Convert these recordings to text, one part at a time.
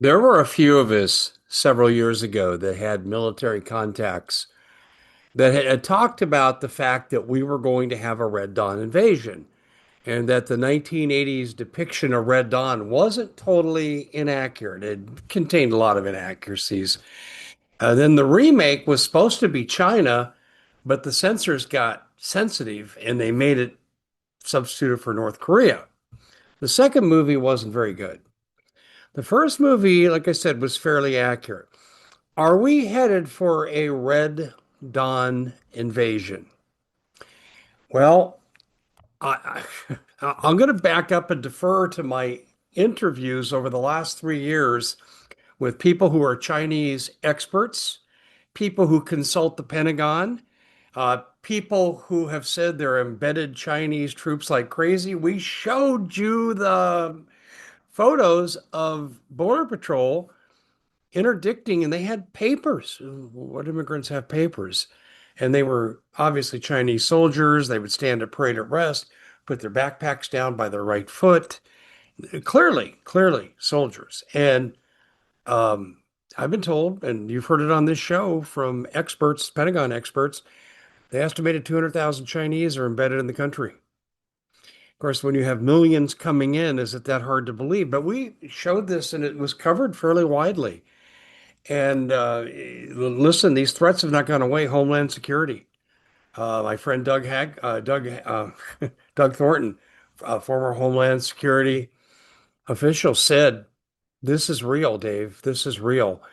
There were a few of us several years ago that had military contacts that had talked about the fact that we were going to have a Red Dawn invasion and that the 1980s depiction of Red Dawn wasn't totally inaccurate. It contained a lot of inaccuracies. Then the remake was supposed to be China, but the censors got sensitive and they made it substituted for North Korea. The second movie wasn't very good. The first movie, like I said, was fairly accurate. Are we headed for a Red Dawn invasion? Well, I'm going to back up and defer to my interviews over the last 3 years with people who are Chinese experts, people who consult the Pentagon, people who have said they're embedded Chinese troops like crazy. We showed you the photos of Border Patrol interdicting, and they had papers. What immigrants have papers? And they were obviously Chinese soldiers. They would stand at parade at rest, put their backpacks down by their right foot. Clearly soldiers. And um, I've been told, and you've heard it on this show from experts, Pentagon experts, they estimated 200,000 Chinese are embedded in the country. Of course, when you have millions coming in, is it that hard to believe? But we showed this and it was covered fairly widely. And listen, these threats have not gone away. Homeland Security. My friend Doug Thornton, former Homeland Security official, said, "This is real, Dave. This is real."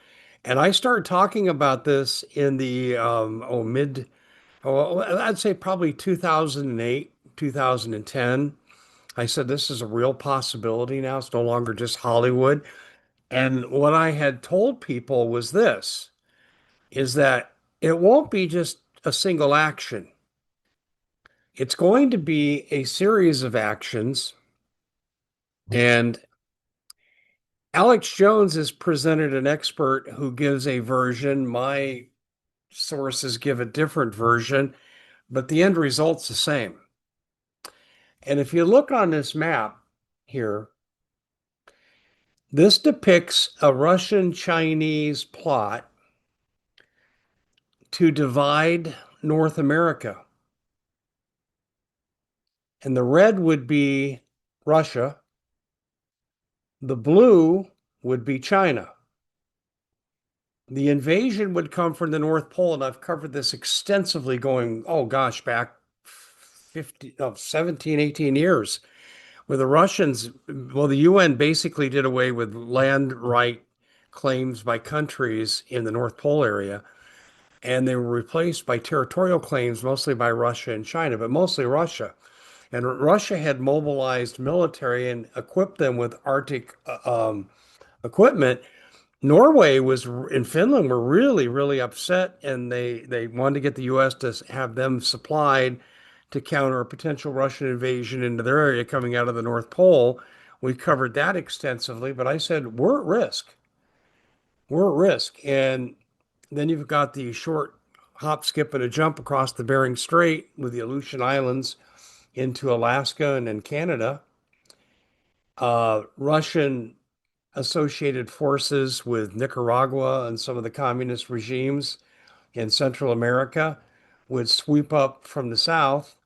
And I started talking about this in the I'd say probably 2008, 2010. I said, "This is a real possibility now. It's no longer just Hollywood." And what I had told people was this, is that it won't be just a single action. It's going to be a series of actions. And Alex Jones has presented an expert who gives a version. My sources give a different version, but the end result's the same. And if you look on this map here, this depicts a Russian-Chinese plot to divide North America. And the red would be Russia. The blue would be China. The invasion would come from the North Pole, and I've covered this extensively going, oh gosh, back 50, 17, 18 years, where the Russians, well, the UN basically did away with land right claims by countries in the North Pole area, and they were replaced by territorial claims, mostly by Russia and China, but mostly Russia. And Russia had mobilized military and equipped them with Arctic equipment. Norway was and Finland were really upset, and they wanted to get the U.S. to have them supplied to counter a potential Russian invasion into their area coming out of the North Pole. We covered that extensively, but I said we're at risk. We're at risk, and then you've got the short hop, skip, and a jump across the Bering Strait with the Aleutian Islands into Alaska and then Canada. Russian associated forces with Nicaragua and some of the communist regimes in Central America would sweep up from the south,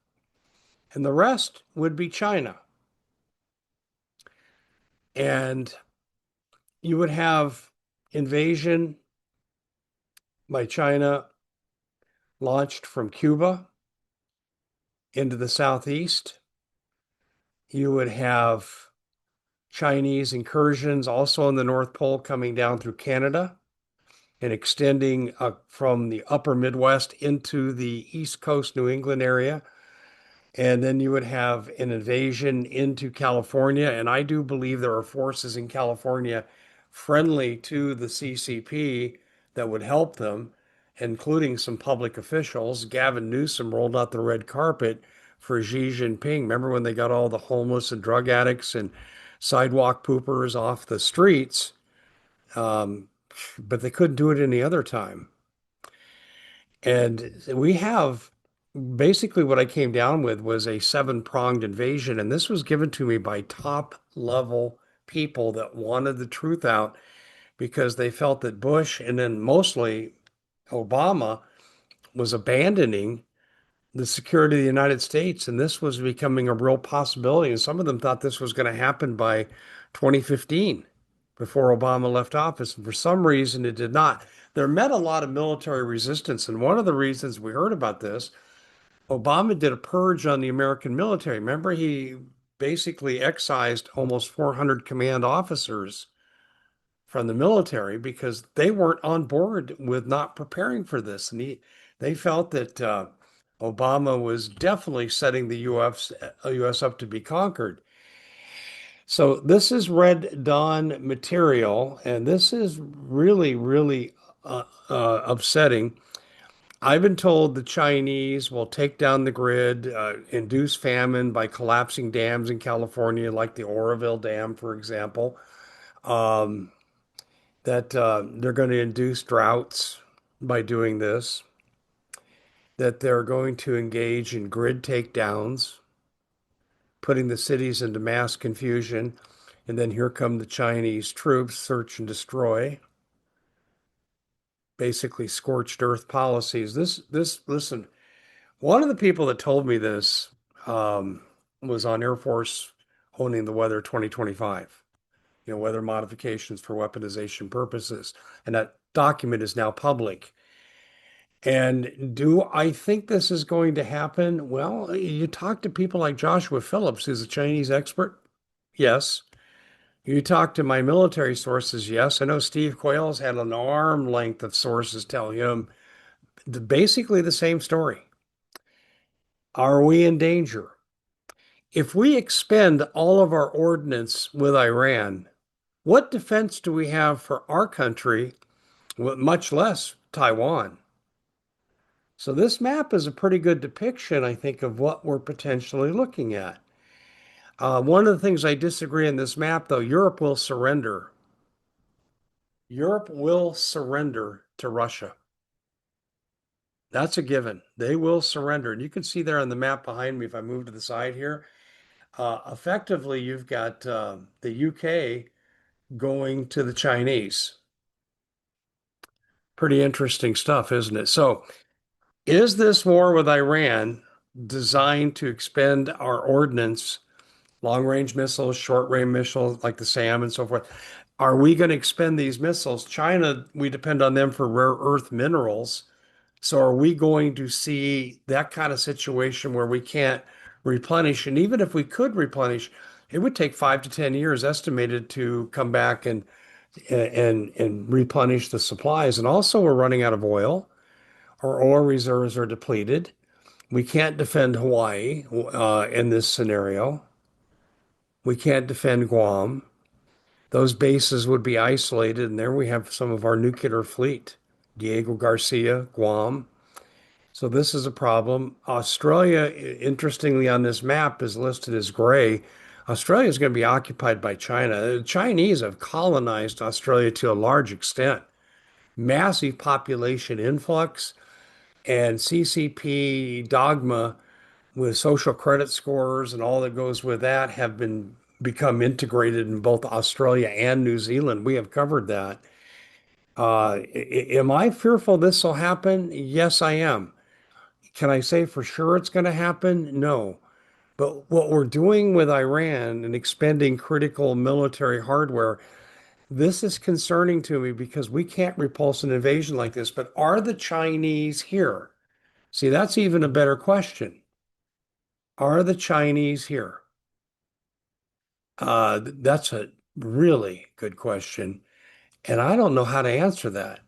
and the rest would be China. And you would have invasion by China launched from Cuba into the southeast. You would have Chinese incursions also in the North Pole coming down through Canada and extending from the upper Midwest into the East Coast, New England area. And then you would have an invasion into California. And I do believe there are forces in California friendly to the CCP that would help them, including some public officials. Gavin Newsom rolled out the red carpet for Xi Jinping. Remember when they got all the homeless and drug addicts and sidewalk poopers off the streets? But they couldn't do it any other time. And we have basically what I came down with was a seven-pronged invasion, and this was given to me by top level people that wanted the truth out. because they felt that Bush and then mostly Obama was abandoning the security of the United States, and this was becoming a real possibility. And some of them thought this was going to happen by 2015, before Obama left office. And for some reason, it did not. There met a lot of military resistance. And one of the reasons we heard about this, Obama did a purge on the American military. Remember, he basically excised almost 400 command officers from the military because they weren't on board with not preparing for this. And they felt that Obama was definitely setting the US up to be conquered. So this is Red Dawn material, and this is really, really upsetting. I've been told the Chinese will take down the grid, induce famine by collapsing dams in California, like the Oroville Dam, for example. Um, that they're going to induce droughts by doing this, that they're going to engage in grid takedowns, putting the cities into mass confusion. And then here come the Chinese troops, search and destroy, basically scorched earth policies. Listen, one of the people that told me this was on Air Force owning the weather 2025, weather modifications for weaponization purposes. And that document is now public. And do I think this is going to happen? Well, you talk to people like Joshua Phillips, who's a Chinese expert. Yes. You talk to my military sources. Yes. I know Steve Quayle's had an arm length of sources tell him basically the same story. Are we in danger? If we expend all of our ordnance with Iran, what defense do we have for our country, much less Taiwan? So this map is a pretty good depiction, I think, of what we're potentially looking at. One of the things I disagree in this map, though, Europe will surrender. Europe will surrender to Russia. That's a given. They will surrender. And you can see there on the map behind me, if I move to the side here, effectively, you've got the UK going to the Chinese. Pretty interesting stuff, isn't it? So, is this war with Iran designed to expend our ordnance, long-range missiles, short-range missiles like the SAM and so forth? Are we going to expend these missiles? China, we depend on them for rare earth minerals. So are we going to see that kind of situation where we can't replenish? And even if we could replenish, it would take 5 to 10 years estimated to come back and replenish the supplies. And also we're running out of oil. Our oil reserves are depleted. We can't defend Hawaii in this scenario. We can't defend Guam. Those bases would be isolated, and there we have some of our nuclear fleet. Diego Garcia, Guam. So this is a problem. Australia, interestingly, on this map is listed as gray. Australia is going to be occupied by China. The Chinese have colonized Australia to a large extent. Massive population influx and CCP dogma with social credit scores and all that goes with that have become integrated in both Australia and New Zealand. We have covered that. Am I fearful this will happen? Yes, I am. Can I say for sure it's going to happen? No. But what we're doing with Iran and expending critical military hardware, this is concerning to me because we can't repulse an invasion like this. But are the Chinese here? See, that's even a better question. Are the Chinese here? That's a really good question. And I don't know how to answer that,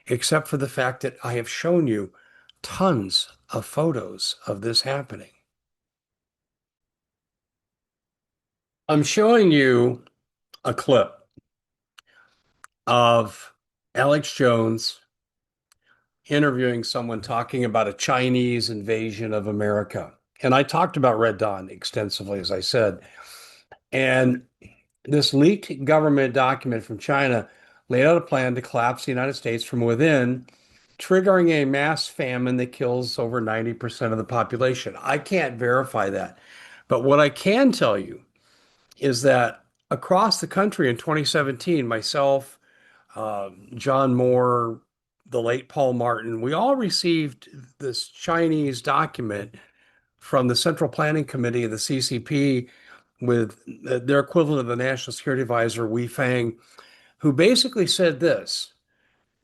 except for the fact that I have shown you tons of photos of this happening. I'm showing you a clip of Alex Jones interviewing someone talking about a Chinese invasion of America. And I talked about Red Dawn extensively, as I said. And this leaked government document from China laid out a plan to collapse the United States from within, triggering a mass famine that kills over 90% of the population. I can't verify that. But what I can tell you is that across the country in 2017, myself, John Moore, the late Paul Martin, we all received this Chinese document from the Central Planning Committee of the CCP with their equivalent of the National Security Advisor, Wei Fang, who basically said this,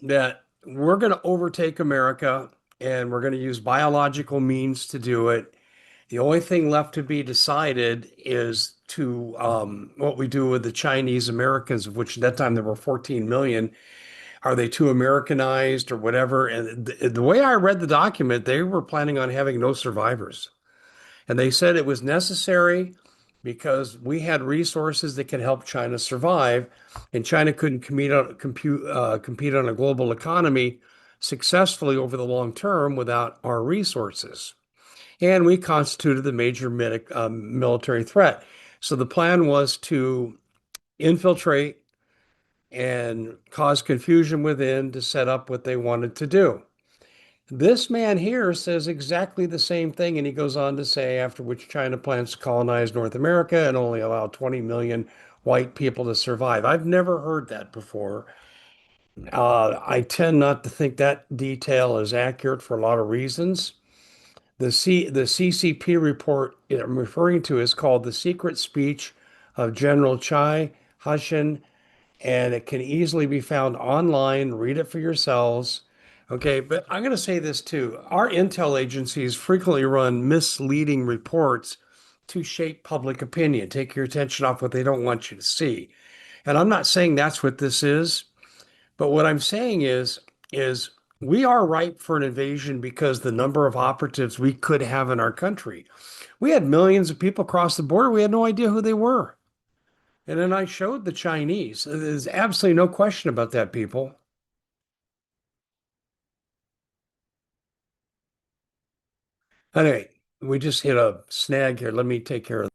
that we're going to overtake America and we're going to use biological means to do it. The only thing left to be decided is to what we do with the Chinese Americans, of which at that time there were 14 million. Are they too Americanized or whatever? And the way I read the document, they were planning on having no survivors. And they said it was necessary because we had resources that could help China survive, and China couldn't compete on a global economy successfully over the long term without our resources. And we constituted the major military threat. So the plan was to infiltrate and cause confusion within to set up what they wanted to do. This man here says exactly the same thing, and he goes on to say, after which China plans to colonize North America and only allow 20 million white people to survive. I've never heard that before. I tend not to think that detail is accurate for a lot of reasons. The CCP report I'm referring to is called The Secret Speech of General Chai Hashin, and it can easily be found online. Read it for yourselves. Okay, but I'm going to say this too. Our intel agencies frequently run misleading reports to shape public opinion, take your attention off what they don't want you to see. And I'm not saying that's what this is, but what I'm saying is we are ripe for an invasion because the number of operatives we could have in our country. We had millions of people cross the border. We had no idea who they were. And then I showed the Chinese. There's absolutely no question about that, people. Anyway, we just hit a snag here. Let me take care of it.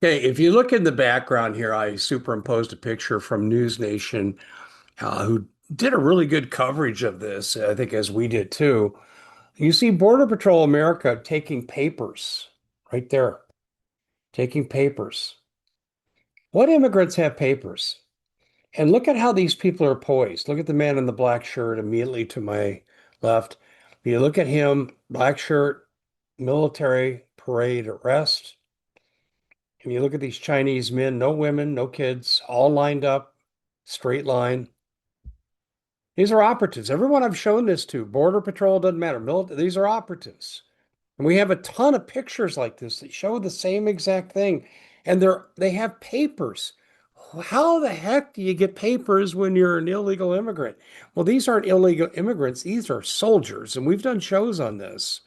Okay, if you look in the background here, I superimposed a picture from News Nation, who did a really good coverage of this, I think, as we did too. You see Border Patrol America taking papers right there, taking papers. What immigrants have papers? And look at how these people are poised. Look at the man in the black shirt immediately to my left. You look at him, black shirt, military parade arrest. And you look at these Chinese men, no women, no kids, all lined up, straight line. These are operatives. Everyone I've shown this to, Border Patrol, doesn't matter. These are operatives. And we have a ton of pictures like this that show the same exact thing. And they have papers. How the heck do you get papers when you're an illegal immigrant? Well, these aren't illegal immigrants, these are soldiers. And we've done shows on this.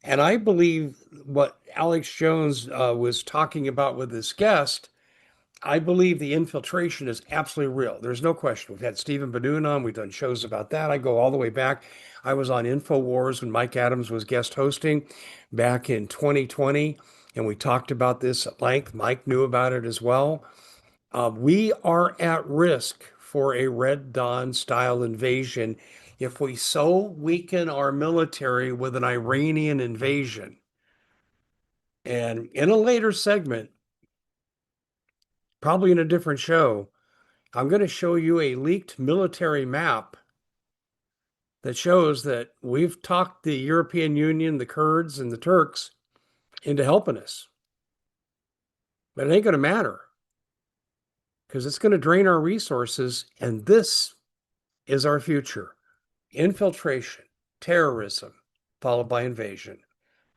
And I believe what Alex Jones was talking about with this guest, I believe the infiltration is absolutely real. There's no question. We've had Stephen Badun on. We've done shows about that. I go all the way back. I was on InfoWars when Mike Adams was guest hosting back in 2020, and we talked about this at length. Mike knew about it as well. We are at risk for a Red Dawn style invasion if we so weaken our military with an Iranian invasion. And in a later segment, probably in a different show, I'm going to show you a leaked military map that shows that we've talked the European Union, the Kurds, and the Turks into helping us. But it ain't going to matter because it's going to drain our resources. And this is our future: infiltration, terrorism, followed by invasion.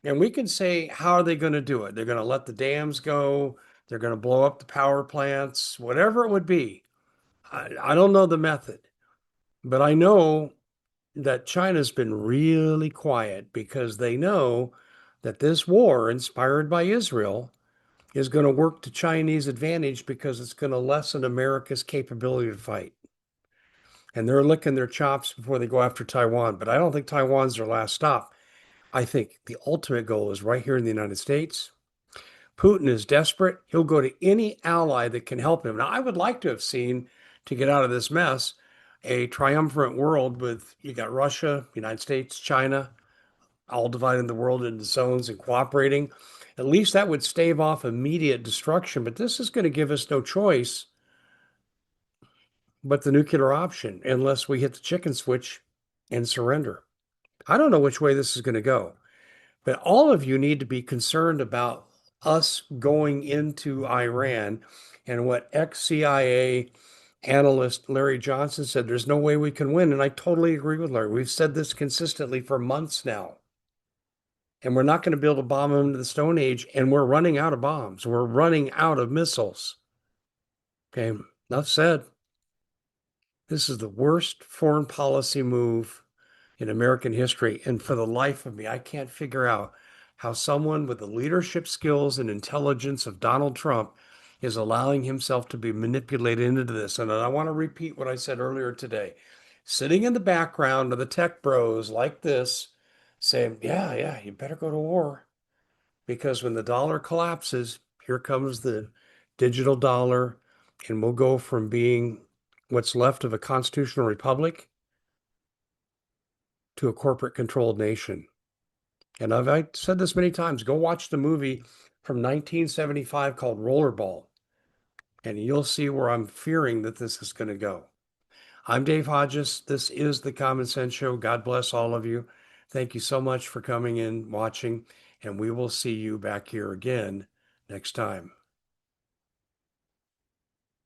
And we can say, how are they going to do it? They're going to let the dams go. They're going to blow up the power plants, whatever it would be. I don't know the method, but I know that China's been really quiet because they know that this war, inspired by Israel, is going to work to Chinese advantage because it's going to lessen America's capability to fight. And they're licking their chops before they go after Taiwan. But I don't think Taiwan's their last stop. I think the ultimate goal is right here in the United States. Putin is desperate. He'll go to any ally that can help him. Now, I would like to have seen, to get out of this mess, a triumvirate world with you got Russia, United States, China, all dividing the world into zones and cooperating. At least that would stave off immediate destruction. But this is going to give us no choice but the nuclear option unless we hit the chicken switch and surrender. I don't know which way this is going to go, but all of you need to be concerned about us going into Iran and what ex-CIA analyst Larry Johnson said, there's no way we can win. And I totally agree with Larry. We've said this consistently for months now. And we're not going to be able to bomb them into the Stone Age. And we're running out of bombs. We're running out of missiles. Okay, enough said. This is the worst foreign policy move in American history. And for the life of me, I can't figure out how someone with the leadership skills and intelligence of Donald Trump is allowing himself to be manipulated into this. And I want to repeat what I said earlier today. Sitting in the background of the tech bros like this, saying, yeah, you better go to war. Because when the dollar collapses, here comes the digital dollar, and we'll go from being what's left of a constitutional republic to a corporate controlled nation. And I said this many times, go watch the movie from 1975 called Rollerball, and you'll see where I'm fearing that this is going to go. I'm Dave Hodges. This is the Common Sense Show. God bless all of you. Thank you so much for coming in, watching, and we will see you back here again next time.